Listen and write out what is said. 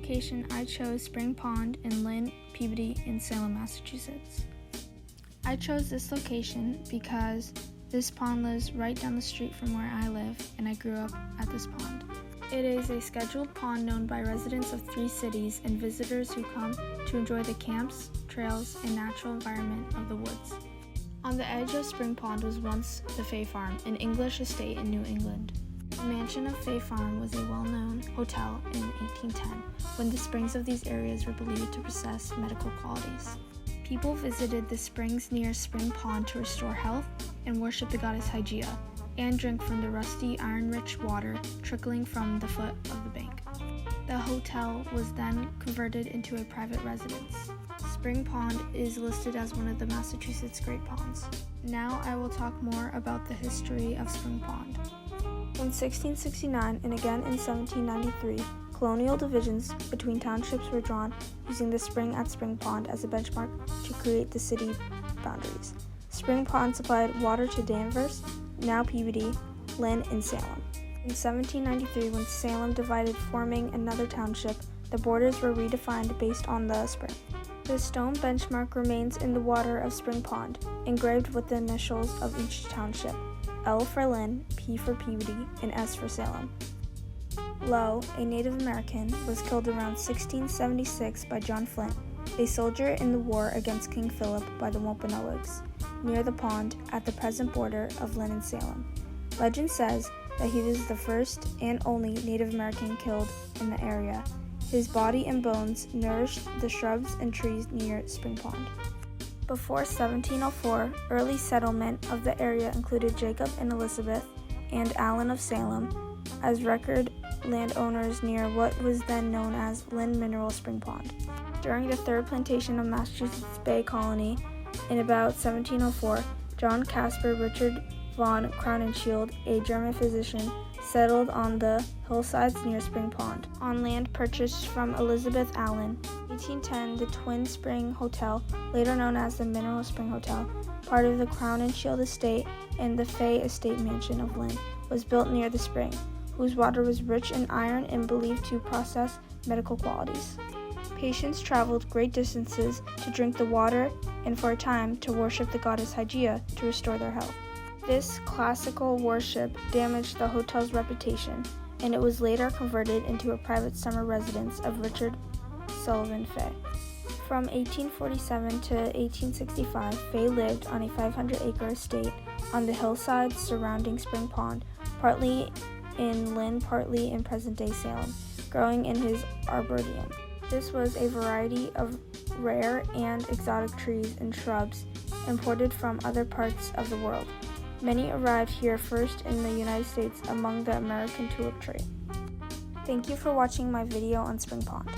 location, I chose Spring Pond in Lynn, Peabody, in Salem, Massachusetts. I chose this location because this pond lives right down the street from where I live, and I grew up at this pond. It is a scheduled pond known by residents of 3 cities and visitors who come to enjoy the camps, trails, and natural environment of the woods. On the edge of Spring Pond was once the Fay Farm, an English estate in New England. The mansion of Fay Farm was a well-known hotel in 1810, when the springs of these areas were believed to possess medical qualities. People visited the springs near Spring Pond to restore health and worship the goddess Hygeia, and drink from the rusty, iron-rich water trickling from the foot of the bank. The hotel was then converted into a private residence. Spring Pond is listed as one of the Massachusetts Great Ponds. Now I will talk more about the history of Spring Pond. In 1669 and again in 1793, colonial divisions between townships were drawn using the spring at Spring Pond as a benchmark to create the city boundaries. Spring Pond supplied water to Danvers, now Peabody, Lynn, and Salem. In 1793, when Salem divided, forming another township, the borders were redefined based on the spring. The stone benchmark remains in the water of Spring Pond, engraved with the initials of each township: L for Lynn, P for Peabody, and S for Salem. Lowe, a Native American, was killed around 1676 by John Flint, a soldier in the war against King Philip by the Wampanoags, near the pond at the present border of Lynn and Salem. Legend says that he was the first and only Native American killed in the area. His body and bones nourished the shrubs and trees near Spring Pond. Before 1704, early settlement of the area included Jacob and Elizabeth and Allen of Salem as record landowners near what was then known as Lynn Mineral Spring Pond. During the third plantation of Massachusetts Bay Colony in about 1704, John Caspar Richard von Crowninshield, a German physician, settled on the hillsides near Spring Pond, on land purchased from Elizabeth Allen. In 1810, the Twin Spring Hotel, later known as the Mineral Spring Hotel, part of the Crowninshield estate and the Fay Estate Mansion of Lynn, was built near the spring, whose water was rich in iron and believed to possess medical qualities. Patients traveled great distances to drink the water and for a time to worship the goddess Hygeia to restore their health. This classical worship damaged the hotel's reputation, and it was later converted into a private summer residence of Richard Sullivan Fay. From 1847 to 1865, Fay lived on a 500-acre estate on the hillsides surrounding Spring Pond, partly in Lynn, partly in present-day Salem, growing in his arboretum. This was a variety of rare and exotic trees and shrubs imported from other parts of the world. Many arrived here first in the United States among the American tulip tree. Thank you for watching my video on Spring Pond.